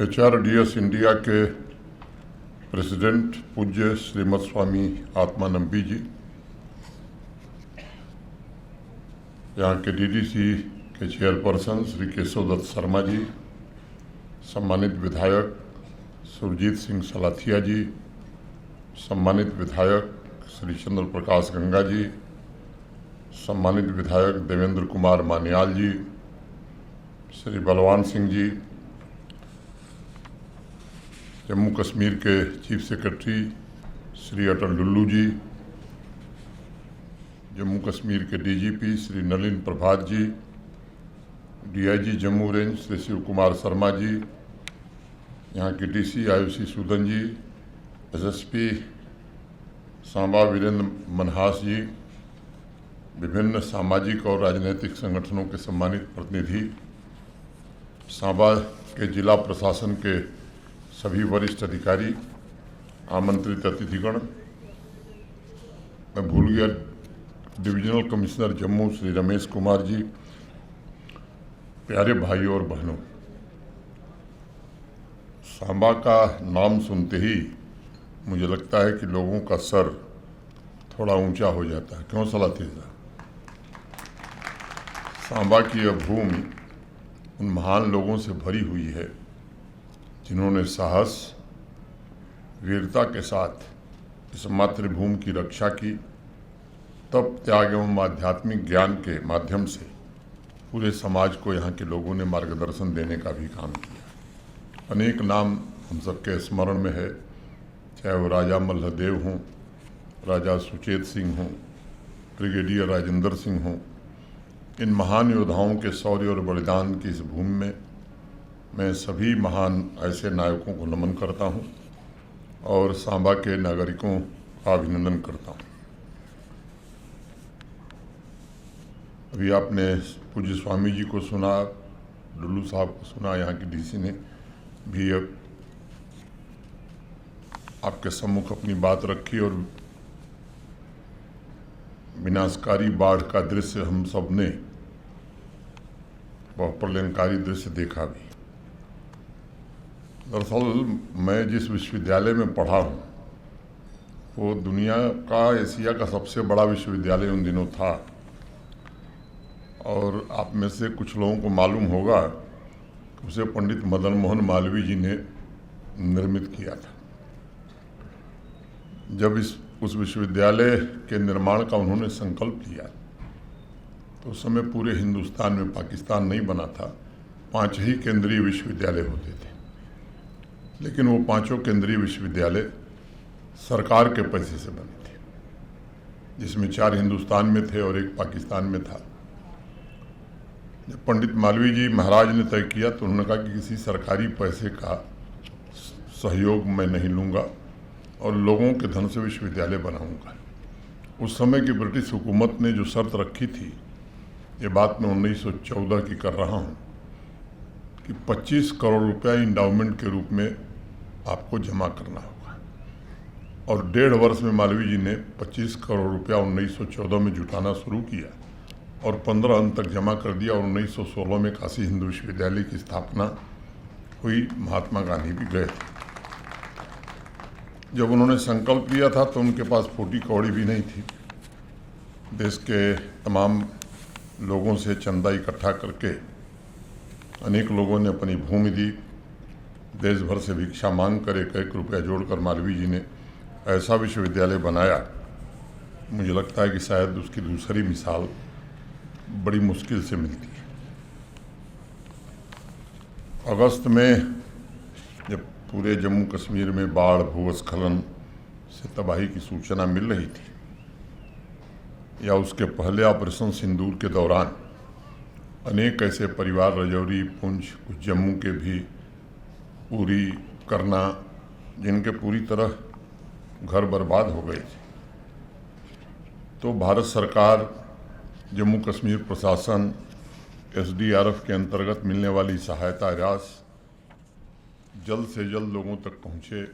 HRDS India के president पूज्य श्रीमद स्वामी आत्मानंदी जी, यहाँ के DDC के चेयरपर्सन श्री केशव दत्त शर्मा जी, सम्मानित विधायक सुरजीत सिंह सलाथिया जी, सम्मानित विधायक श्री चंद्र प्रकाश गंगा जी, सम्मानित विधायक देवेंद्र कुमार मानियाल जी, श्री बलवान सिंह जी, जम्मू कश्मीर के चीफ सेक्रेटरी श्री अटल डुल्लू जी, जम्मू कश्मीर के DGP श्री नलिन प्रभात जी, DIG जम्मू रेंज श्री शिव कुमार शर्मा जी, यहाँ के DC आयुषी सूदन जी, SSP सांबा वीरेंद्र मनहास जी, विभिन्न सामाजिक और राजनीतिक संगठनों के सम्मानित प्रतिनिधि, सांबा के जिला प्रशासन के सभी वरिष्ठ अधिकारी, आमंत्रित अतिथिगण, मैं भूल गया डिविजनल कमिश्नर जम्मू श्री रमेश कुमार जी, प्यारे भाइयों और बहनों, सांबा का नाम सुनते ही मुझे लगता है कि लोगों का सर थोड़ा ऊंचा हो जाता है। क्यों सलाथिया साहब? सांबा की यह भूमि उन महान लोगों से भरी हुई है जिन्होंने साहस, वीरता के साथ इस मातृभूमि की रक्षा की, तप, त्याग एवं आध्यात्मिक ज्ञान के माध्यम से पूरे समाज को यहाँ के लोगों ने मार्गदर्शन देने का भी काम किया। अनेक नाम हम सबके स्मरण में है, चाहे वो राजा मल्लदेव हों, राजा सुचेत सिंह हों, ब्रिगेडियर राजेंद्र सिंह हों। इन महान योद्धाओं के शौर्य और बलिदान की इस भूमि में मैं सभी महान ऐसे नायकों को नमन करता हूं और सांबा के नागरिकों का अभिनंदन करता हूं। अभी आपने पूज्य स्वामी जी को सुना, डुल्लू साहब को सुना, यहाँ की DC ने भी अब आपके सम्मुख अपनी बात रखी और विनाशकारी बाढ़ का दृश्य हम सब ने वह प्रलयंकारी दृश्य देखा भी। दरअसल मैं जिस विश्वविद्यालय में पढ़ा हूँ वो दुनिया का, एशिया का सबसे बड़ा विश्वविद्यालय उन दिनों था और आप में से कुछ लोगों को मालूम होगा कि उसे पंडित मदन मोहन मालवीय जी ने निर्मित किया था। जब उस विश्वविद्यालय के निर्माण का उन्होंने संकल्प लिया तो उस समय पूरे हिंदुस्तान में, पाकिस्तान नहीं बना था, 5 ही केंद्रीय विश्वविद्यालय होते थे, लेकिन वो 5 केंद्रीय विश्वविद्यालय सरकार के पैसे से बने थे, जिसमें 4 हिंदुस्तान में थे और 1 पाकिस्तान में था। जब पंडित मालवीय जी महाराज ने तय किया तो उन्होंने कहा कि किसी सरकारी पैसे का सहयोग मैं नहीं लूँगा और लोगों के धन से विश्वविद्यालय बनाऊंगा। उस समय की ब्रिटिश हुकूमत ने जो शर्त रखी थी, ये बात मैं 1914 की कर रहा हूँ, कि 25 करोड़ रुपया इंडाउमेंट के रूप में आपको जमा करना होगा और 1.5 वर्ष में मालवीय जी ने 25 करोड़ रुपया 1914 में जुटाना शुरू किया और 15 अंत तक जमा कर दिया और 1916 में काशी हिंदू विश्वविद्यालय की स्थापना हुई। महात्मा गांधी भी गए थे। जब उन्होंने संकल्प लिया था तो उनके पास फूटी कौड़ी भी नहीं थी। देश के तमाम लोगों से चंदा इकट्ठा करके अनेक लोगों ने अपनी भूमि दी। देश भर से भिक्षा मांग कर 1-1 रुपया जोड़कर मालवीय जी ने ऐसा विश्वविद्यालय बनाया, मुझे लगता है कि शायद उसकी दूसरी मिसाल बड़ी मुश्किल से मिलती है। अगस्त में जब पूरे जम्मू कश्मीर में बाढ़, भूस्खलन से तबाही की सूचना मिल रही थी, या उसके पहले ऑपरेशन सिंदूर के दौरान अनेक ऐसे परिवार, रजौरी, पुंछ, कुछ जम्मू के भी, पूरी, करना, जिनके पूरी तरह घर बर्बाद हो गए थे, तो भारत सरकार, जम्मू कश्मीर प्रशासन, SDRF के अंतर्गत मिलने वाली सहायता राशि जल्द से जल्द लोगों तक पहुँचे,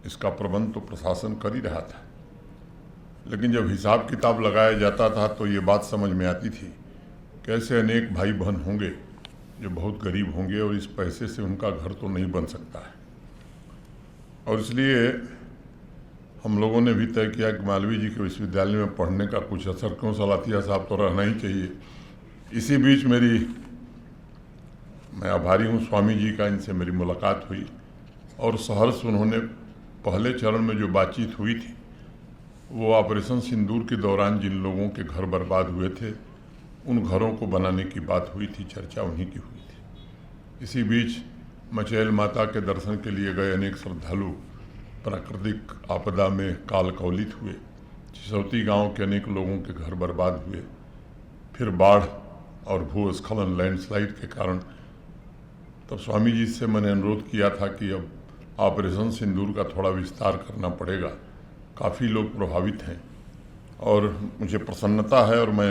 इसका प्रबंध तो प्रशासन कर ही रहा था। लेकिन जब हिसाब किताब लगाया जाता था तो ये बात समझ में आती थी कैसे अनेक भाई बहन होंगे जो बहुत गरीब होंगे और इस पैसे से उनका घर तो नहीं बन सकता है। और इसलिए हम लोगों ने भी तय किया कि मालवीय जी के विश्वविद्यालय में पढ़ने का कुछ असर क्यों, सलातिया साहब तो रहना ही चाहिए। इसी बीच मैं आभारी हूँ स्वामी जी का, इनसे मेरी मुलाकात हुई और सहर्ष उन्होंने पहले चरण में जो बातचीत हुई थी वो ऑपरेशन सिंदूर के दौरान जिन लोगों के घर बर्बाद हुए थे उन घरों को बनाने की बात हुई थी, चर्चा उन्हीं की हुई थी। इसी बीच मचैल माता के दर्शन के लिए गए अनेक श्रद्धालु प्राकृतिक आपदा में काल कवलित हुए। चिसौती गांव के अनेक लोगों के घर बर्बाद हुए। फिर बाढ़ और भूस्खलन, लैंडस्लाइड के कारण तब स्वामी जी से मैंने अनुरोध किया था कि अब ऑपरेशन सिंदूर का थोड़ा विस्तार करना पड़ेगा, काफ़ी लोग प्रभावित हैं। और मुझे प्रसन्नता है और मैं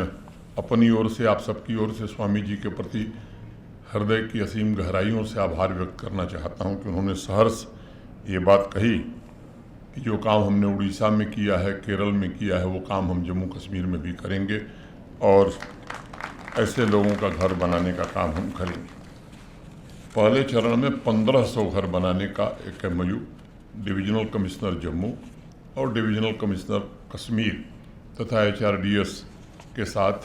अपनी ओर से, आप सबकी ओर से स्वामी जी के प्रति हृदय की असीम गहराइयों से आभार व्यक्त करना चाहता हूँ कि उन्होंने सहर्ष ये बात कही कि जो काम हमने उड़ीसा में किया है, केरल में किया है, वो काम हम जम्मू कश्मीर में भी करेंगे और ऐसे लोगों का घर बनाने का काम हम करेंगे। पहले चरण में 1500 घर बनाने का एक MOU डिविजनल कमिश्नर जम्मू और डिविजनल कमिश्नर कश्मीर तथा HRDS के साथ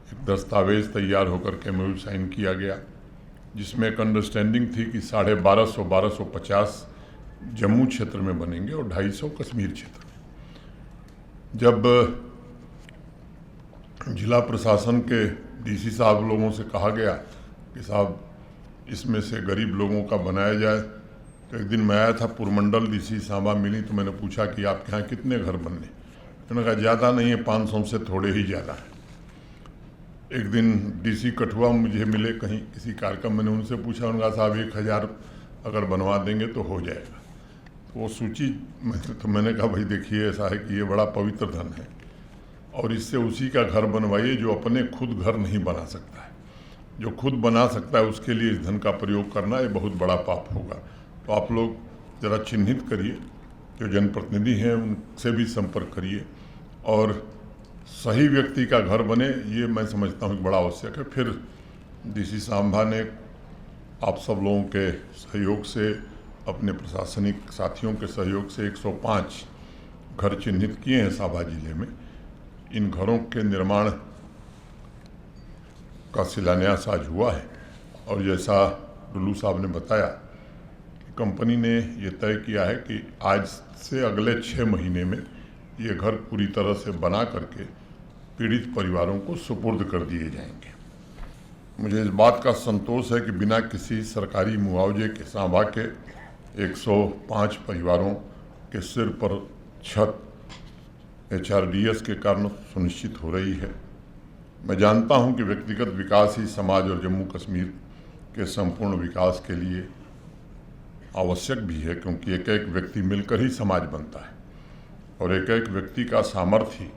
एक दस्तावेज तैयार होकर के MOU साइन किया गया, जिसमें एक अंडरस्टैंडिंग थी कि 1250 जम्मू क्षेत्र में बनेंगे और 250 कश्मीर क्षेत्र में। जब जिला प्रशासन के DC साहब लोगों से कहा गया कि साहब इसमें से गरीब लोगों का बनाया जाए, तो एक दिन मैं आया था पुरमंडल, DC सांबा मिली तो मैंने पूछा कि आपके यहाँ कितने घर बनने? उन्होंने कहा ज़्यादा नहीं है, 500 से थोड़े ही ज़्यादा है। एक दिन DC कठुआ मुझे मिले कहीं किसी कार्यक्रम, मैंने उनसे पूछा, उनका साहब 1000 अगर बनवा देंगे तो हो जाएगा। तो वो सूची मैंने कहा भाई देखिए ऐसा है कि ये बड़ा पवित्र धन है और इससे उसी का घर बनवाइए जो अपने खुद घर नहीं बना सकता है। जो खुद बना सकता है उसके लिए इस धन का प्रयोग करना ये बहुत बड़ा पाप होगा। तो आप लोग ज़रा चिन्हित करिए, जो जनप्रतिनिधि हैं उनसे भी संपर्क करिए और सही व्यक्ति का घर बने, ये मैं समझता हूँ कि बड़ा आवश्यक है। फिर DC सांबा ने आप सब लोगों के सहयोग से, अपने प्रशासनिक साथियों के सहयोग से 105 घर चिन्हित किए हैं सांबा जिले में। इन घरों के निर्माण का शिलान्यास आज हुआ है और जैसा डुल्लू साहब ने बताया, कंपनी ने ये तय किया है कि आज से अगले 6 महीने में ये घर पूरी तरह से बना करके पीड़ित परिवारों को सुपुर्द कर दिए जाएंगे। मुझे इस बात का संतोष है कि बिना किसी सरकारी मुआवजे के सांबा के 105 परिवारों के सिर पर छत HRDS के कारण सुनिश्चित हो रही है। मैं जानता हूं कि व्यक्तिगत विकास ही समाज और जम्मू कश्मीर के संपूर्ण विकास के लिए आवश्यक भी है, क्योंकि एक एक व्यक्ति मिलकर ही समाज बनता है और एक एक व्यक्ति का सामर्थ्य ही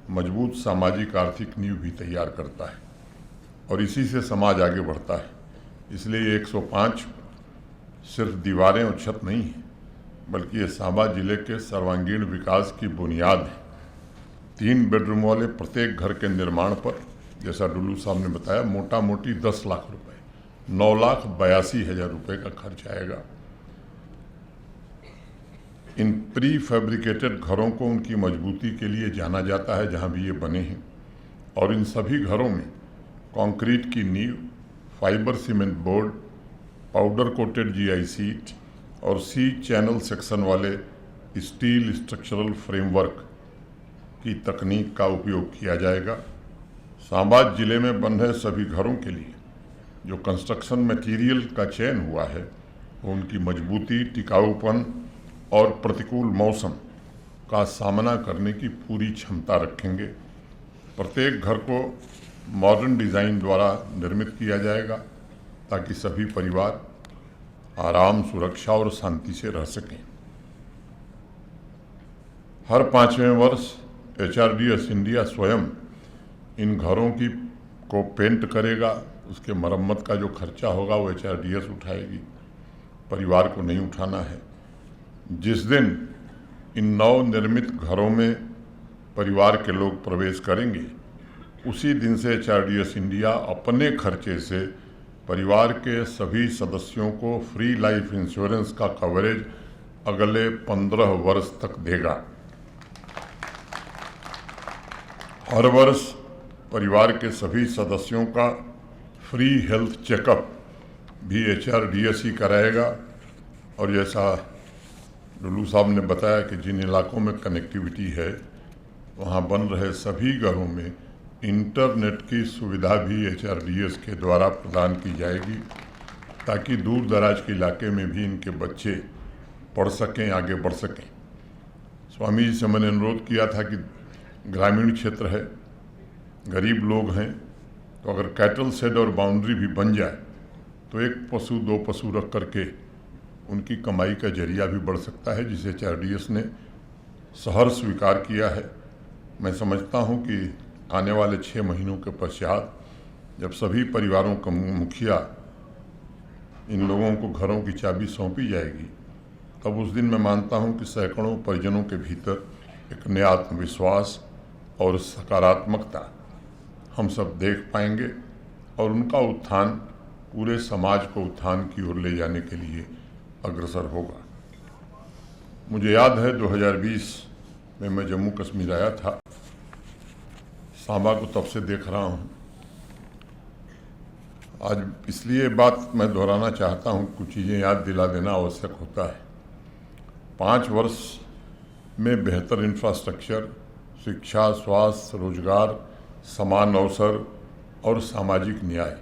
मजबूत सामाजिक आर्थिक नींव भी तैयार करता है और इसी से समाज आगे बढ़ता है। इसलिए 105 सिर्फ दीवारें और छत नहीं है, बल्कि ये सांबा जिले के सर्वांगीण विकास की बुनियाद है। 3 बेडरूम वाले प्रत्येक घर के निर्माण पर, जैसा डुल्लू साहब ने बताया, मोटा मोटी 10 लाख रुपए, 9,82,000 रुपये का खर्च आएगा। इन प्री फैब्रिकेटेड घरों को उनकी मजबूती के लिए जाना जाता है जहां भी ये बने हैं और इन सभी घरों में कंक्रीट की नींव, fibre cement board, powder coated GI seat और C चैनल सेक्शन वाले स्टील स्ट्रक्चरल फ्रेमवर्क की तकनीक का उपयोग किया जाएगा। सांबा जिले में बन रहे सभी घरों के लिए जो कंस्ट्रक्शन मटेरियल का चयन हुआ है वो उनकी मजबूती, टिकाऊपन और प्रतिकूल मौसम का सामना करने की पूरी क्षमता रखेंगे। प्रत्येक घर को मॉडर्न डिज़ाइन द्वारा निर्मित किया जाएगा ताकि सभी परिवार आराम, सुरक्षा और शांति से रह सकें। हर 5वें वर्ष HRDS इंडिया स्वयं इन घरों को पेंट करेगा। उसके मरम्मत का जो खर्चा होगा वो HRDS उठाएगी, परिवार को नहीं उठाना है। जिस दिन इन नव निर्मित घरों में परिवार के लोग प्रवेश करेंगे उसी दिन से HRDS इंडिया अपने खर्चे से परिवार के सभी सदस्यों को फ्री लाइफ इंश्योरेंस का कवरेज अगले 15 वर्ष तक देगा। हर वर्ष परिवार के सभी सदस्यों का फ्री हेल्थ चेकअप भी HRDS ही कराएगा। और जैसा लुल्लू साहब ने बताया कि जिन इलाकों में कनेक्टिविटी है वहाँ बन रहे सभी घरों में इंटरनेट की सुविधा भी HRDS के द्वारा प्रदान की जाएगी, ताकि दूर दराज के इलाके में भी इनके बच्चे पढ़ सकें, आगे बढ़ सकें। स्वामी जी से मैंने अनुरोध किया था कि ग्रामीण क्षेत्र है, गरीब लोग हैं, तो अगर कैटल शेड और बाउंड्री भी बन जाए तो 1 पशु 2 पशु रख करके उनकी कमाई का जरिया भी बढ़ सकता है, जिसे HRDS ने सहर्ष स्वीकार किया है। मैं समझता हूं कि आने वाले 6 महीनों के पश्चात जब सभी परिवारों का मुखिया इन लोगों को घरों की चाबी सौंपी जाएगी, तब उस दिन मैं मानता हूं कि सैकड़ों परिजनों के भीतर एक नया आत्मविश्वास और सकारात्मकता हम सब देख पाएंगे और उनका उत्थान पूरे समाज को उत्थान की ओर ले जाने के लिए अग्रसर होगा। मुझे याद है 2020 में मैं जम्मू कश्मीर आया था। सांबा को तब से देख रहा हूँ। आज इसलिए बात मैं दोहराना चाहता हूँ, कुछ चीज़ें याद दिला देना आवश्यक होता है। 5 वर्ष में बेहतर इंफ्रास्ट्रक्चर, शिक्षा, स्वास्थ्य, रोजगार, समान अवसर और सामाजिक न्याय,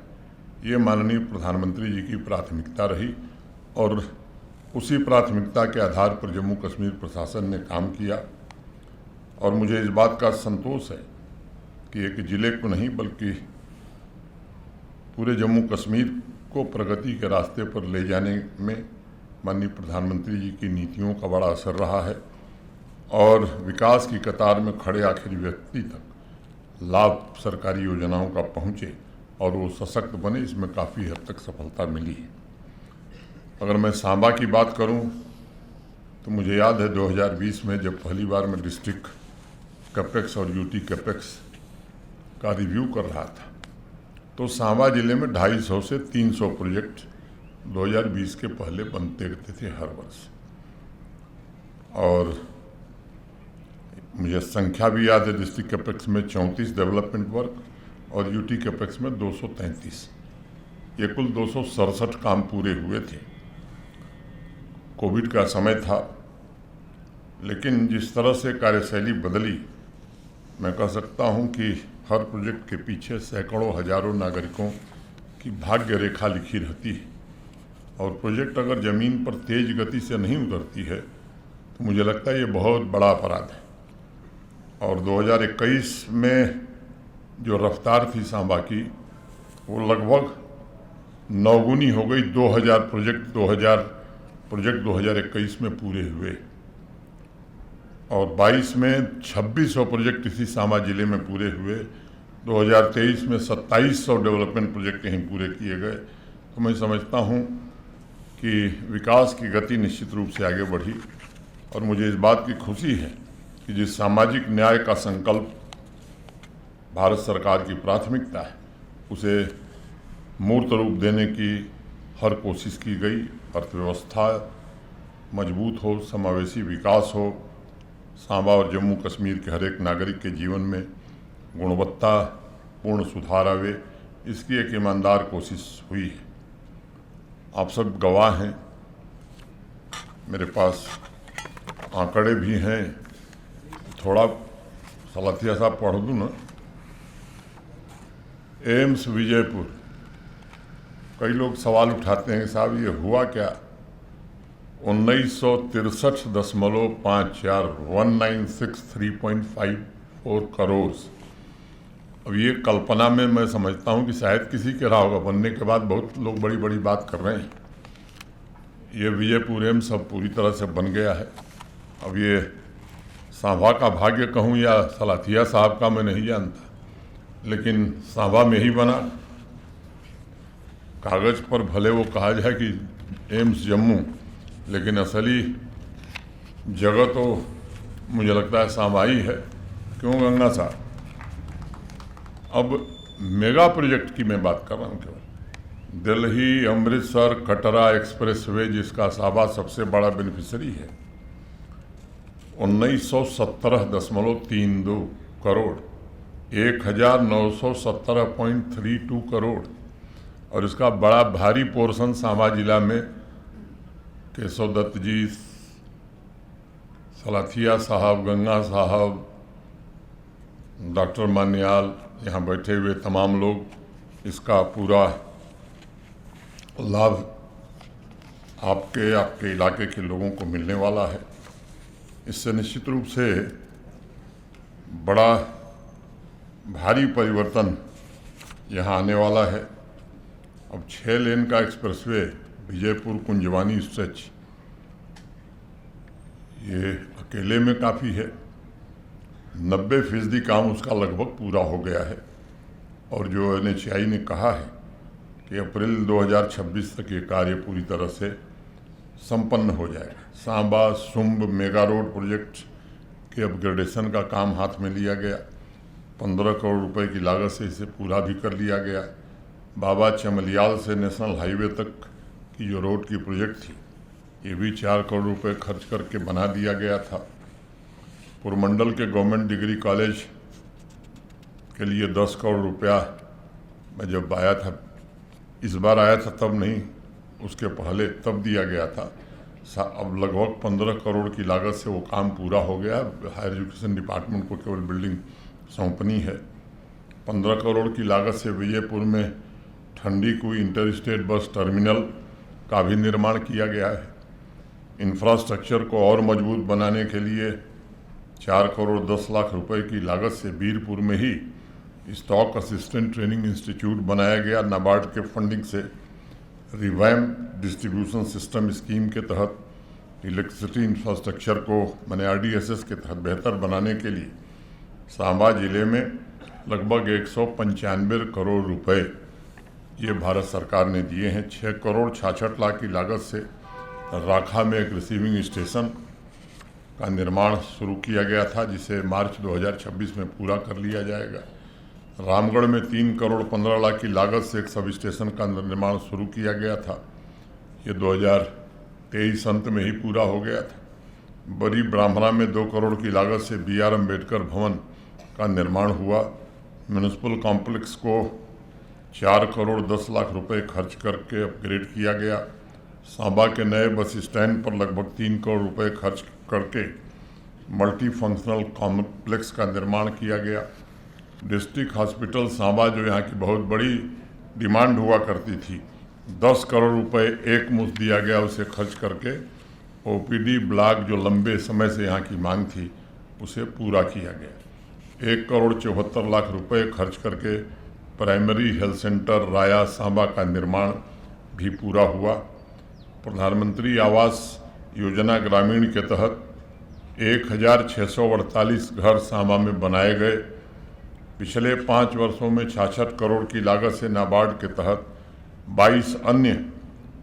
ये माननीय प्रधानमंत्री जी की प्राथमिकता रही और उसी प्राथमिकता के आधार पर जम्मू कश्मीर प्रशासन ने काम किया। और मुझे इस बात का संतोष है कि एक ज़िले को नहीं बल्कि पूरे जम्मू कश्मीर को प्रगति के रास्ते पर ले जाने में माननीय प्रधानमंत्री जी की नीतियों का बड़ा असर रहा है और विकास की कतार में खड़े आखिरी व्यक्ति तक लाभ सरकारी योजनाओं का पहुँचे और वो सशक्त बने, इसमें काफ़ी हद तक सफलता मिली है। अगर मैं सांबा की बात करूं तो मुझे याद है 2020 में जब पहली बार मैं डिस्ट्रिक्ट कैपेक्स और यूटी कैपेक्स का रिव्यू कर रहा था, तो सांबा जिले में 250 से 300 प्रोजेक्ट 2020 के पहले बनते रहते थे हर वर्ष। और मुझे संख्या भी याद है, डिस्ट्रिक्ट कैपेक्स में 34 डेवलपमेंट वर्क और यूटी कैपेक्स में 233, ये कुल 267 काम पूरे हुए थे। कोविड का समय था, लेकिन जिस तरह से कार्यशैली बदली, मैं कह सकता हूं कि हर प्रोजेक्ट के पीछे सैकड़ों हजारों नागरिकों की भाग्य रेखा लिखी रहती है और प्रोजेक्ट अगर ज़मीन पर तेज गति से नहीं उतरती है तो मुझे लगता है ये बहुत बड़ा अपराध है। और 2021 में जो रफ्तार थी सांबा की, वो लगभग 9 गुनी हो गई। 2000 प्रोजेक्ट 2021 में पूरे हुए और 22 में 2600 प्रोजेक्ट इसी सांबा जिले में पूरे हुए। 2023 में 2700 डेवलपमेंट प्रोजेक्ट यहीं पूरे किए गए। तो मैं समझता हूँ कि विकास की गति निश्चित रूप से आगे बढ़ी और मुझे इस बात की खुशी है कि जिस सामाजिक न्याय का संकल्प भारत सरकार की प्राथमिकता है, उसे मूर्त रूप देने की हर कोशिश की गई। अर्थव्यवस्था मजबूत हो, समावेशी विकास हो, सांबा और जम्मू कश्मीर के हर एक नागरिक के जीवन में गुणवत्ता पूर्ण सुधार आवे, इसकी एक ईमानदार कोशिश हुई है। आप सब गवाह हैं, मेरे पास आंकड़े भी हैं, थोड़ा सलाथिया साहब पढ़ दूँ ना। एम्स विजयपुर, कई लोग सवाल उठाते हैं साहब ये हुआ क्या। 1963.54 1963.54 करोड़। अब ये कल्पना में मैं समझता हूँ कि शायद किसी के रहा होगा, बनने के बाद बहुत लोग बड़ी बड़ी बात कर रहे हैं। ये विजयपुर एम्स अब पूरी तरह से बन गया है। अब ये सांबा का भाग्य कहूँ या सलाथिया साहब का मैं नहीं जानता, लेकिन सांबा में ही बना। कागज़ पर भले वो कहा जाए कि एम्स जम्मू, लेकिन असली जगह तो मुझे लगता है सांबा ही है। क्यों गंगा साहब? अब मेगा प्रोजेक्ट की मैं बात कर रहा हूँ केवल। दिल्ली अमृतसर कटरा एक्सप्रेसवे जिसका साबा सबसे बड़ा बेनिफिशियरी है, 1917.32 करोड़, 1917.32 करोड़। और इसका बड़ा भारी पोर्शन सांबा जिला में केशव दत्त जी, सलाथिया साहब, गंगा साहब, डॉक्टर मान्याल, यहाँ बैठे हुए तमाम लोग इसका पूरा लाभ आपके इलाके के लोगों को मिलने वाला है। इससे निश्चित रूप से बड़ा भारी परिवर्तन यहाँ आने वाला है। अब 6 लेन का एक्सप्रेसवे विजयपुर कुंजवानी स्ट्रेच, ये अकेले में काफ़ी है। 90% काम उसका लगभग पूरा हो गया है और जो NHAI ने कहा है कि अप्रैल 2026 तक ये कार्य पूरी तरह से संपन्न हो जाएगा। सांबा सुंब मेगा रोड प्रोजेक्ट के अपग्रेडेशन का काम हाथ में लिया गया, 15 करोड़ रुपए की लागत से इसे पूरा भी कर लिया गया। बाबा चमलियाल से नेशनल हाईवे तक की जो रोड की प्रोजेक्ट थी, ये भी 4 करोड़ रुपए खर्च करके बना दिया गया था। पुरमंडल के गवर्नमेंट डिग्री कॉलेज के लिए 10 करोड़ रुपया मैं जब आया था, इस बार आया था तब नहीं, उसके पहले तब दिया गया था। अब लगभग 15 करोड़ की लागत से वो काम पूरा हो गया। हायर एजुकेशन डिपार्टमेंट को केवल बिल्डिंग सौंपनी है। 15 करोड़ की लागत से विजयपुर में ठंडी कुई इंटर स्टेट बस टर्मिनल का भी निर्माण किया गया है। इंफ्रास्ट्रक्चर को और मजबूत बनाने के लिए 4 करोड़ 10 लाख रुपए की लागत से बीरपुर में ही स्टॉक असिस्टेंट ट्रेनिंग इंस्टीट्यूट बनाया गया। नाबार्ड के फंडिंग से रिवैम्प डिस्ट्रीब्यूशन सिस्टम स्कीम के तहत इलेक्ट्रिसिटी इंफ्रास्ट्रक्चर को मैंने RDSS के तहत बेहतर बनाने के लिए सांबा जिले में लगभग 195 करोड़ रुपए ये भारत सरकार ने दिए हैं। 6 करोड़ 66 लाख की लागत से राखा में एक रिसीविंग स्टेशन का निर्माण शुरू किया गया था, जिसे मार्च 2026 में पूरा कर लिया जाएगा। रामगढ़ में 3 करोड़ 15 लाख की लागत से एक सब स्टेशन का निर्माण शुरू किया गया था, ये 2023 अंत में ही पूरा हो गया था। बड़ी ब्राह्मणा में 2 करोड़ की लागत से BR अम्बेडकर भवन का निर्माण हुआ। म्यूनिसिपल कॉम्प्लेक्स को 4 करोड़ 10 लाख रुपए खर्च करके अपग्रेड किया गया। सांबा के नए बस स्टैंड पर लगभग 3 करोड़ रुपए खर्च करके मल्टी फंक्शनल कॉम्प्लेक्स का निर्माण किया गया। डिस्ट्रिक्ट हॉस्पिटल सांबा, जो यहाँ की बहुत बड़ी डिमांड हुआ करती थी, 10 करोड़ रुपए एक मुश्त दिया गया उसे खर्च करके। OPD ब्लॉक जो लंबे समय से यहाँ की मांग थी, उसे पूरा किया गया। 1 करोड़ 74 लाख रुपए खर्च करके प्राइमरी हेल्थ सेंटर राया सांबा का निर्माण भी पूरा हुआ। प्रधानमंत्री आवास योजना ग्रामीण के तहत 1648 घर सांबा में बनाए गए। पिछले 5 वर्षों में 66 करोड़ की लागत से नाबार्ड के तहत 22 अन्य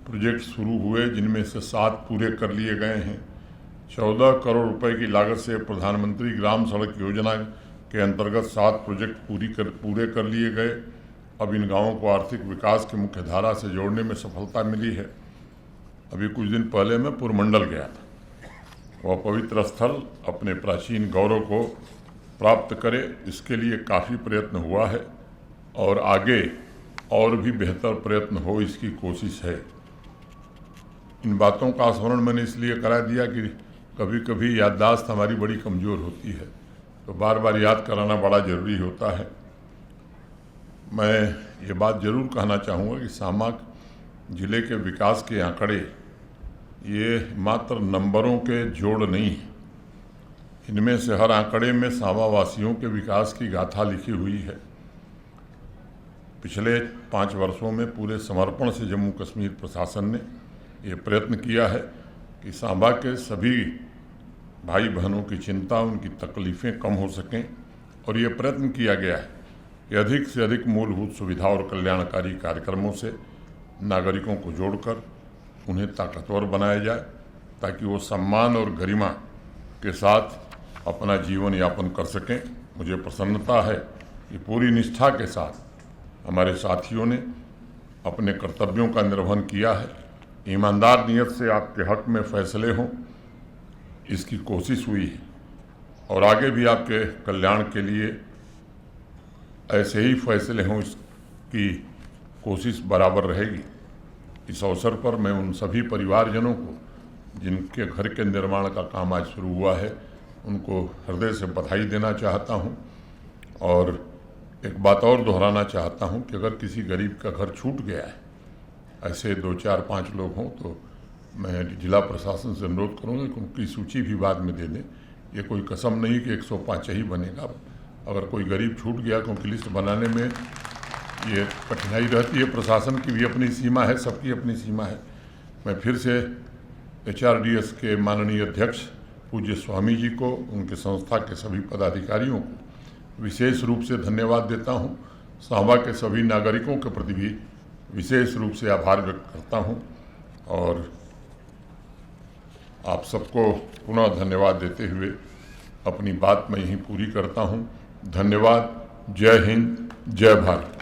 प्रोजेक्ट शुरू हुए, जिनमें से 7 पूरे कर लिए गए हैं। 14 करोड़ रुपए की लागत से प्रधानमंत्री ग्राम सड़क योजना के अंतर्गत 7 प्रोजेक्ट पूरे कर लिए गए। अब इन गांवों को आर्थिक विकास की मुख्य धारा से जोड़ने में सफलता मिली है। अभी कुछ दिन पहले मैं पुरमंडल गया था। वह पवित्र स्थल अपने प्राचीन गौरव को प्राप्त करे, इसके लिए काफ़ी प्रयत्न हुआ है और आगे और भी बेहतर प्रयत्न हो, इसकी कोशिश है। इन बातों का स्मरण मैंने इसलिए करा दिया कि कभी कभी याददाश्त हमारी बड़ी कमज़ोर होती है, तो बार बार याद कराना बड़ा ज़रूरी होता है। मैं ये बात ज़रूर कहना चाहूँगा कि सांबा जिले के विकास के आंकड़े ये मात्र नंबरों के जोड़ नहीं हैं। इनमें से हर आंकड़े में सांबा वासियों के विकास की गाथा लिखी हुई है। पिछले 5 वर्षों में पूरे समर्पण से जम्मू कश्मीर प्रशासन ने ये प्रयत्न किया है कि सांबा के सभी भाई बहनों की चिंता, उनकी तकलीफ़ें कम हो सकें, और ये प्रयत्न किया गया है कि अधिक से अधिक मूलभूत सुविधा और कल्याणकारी कार्यक्रमों से नागरिकों को जोड़कर उन्हें ताकतवर बनाया जाए, ताकि वो सम्मान और गरिमा के साथ अपना जीवन यापन कर सकें। मुझे प्रसन्नता है कि पूरी निष्ठा के साथ हमारे साथियों ने अपने कर्तव्यों का निर्वहन किया है। ईमानदार नियत से आपके हक में फैसले हों, इसकी कोशिश हुई है और आगे भी आपके कल्याण के लिए ऐसे ही फैसले हों, इसकी कोशिश बराबर रहेगी। इस अवसर पर मैं उन सभी परिवारजनों को जिनके घर के निर्माण का काम आज शुरू हुआ है, उनको हृदय से बधाई देना चाहता हूं। और एक बात और दोहराना चाहता हूं कि अगर किसी गरीब का घर छूट गया है, ऐसे 2, 4, 5 लोग हों, तो मैं जिला प्रशासन से अनुरोध करूंगा कि उनकी सूची भी बाद में दे दें। ये कोई कसम नहीं कि 105 ही बनेगा। अगर कोई गरीब छूट गया, क्योंकि लिस्ट बनाने में ये कठिनाई रहती है, प्रशासन की भी अपनी सीमा है, सबकी अपनी सीमा है। मैं फिर से HRDS के माननीय अध्यक्ष पूज्य स्वामी जी को, उनके संस्था के सभी पदाधिकारियों को विशेष रूप से धन्यवाद देता हूं। सांबा के सभी नागरिकों के प्रति भी विशेष रूप से आभार व्यक्त करता हूं और आप सबको पुनः धन्यवाद देते हुए अपनी बात मैं यहीं पूरी करता हूं। धन्यवाद। जय हिंद, जय भारत।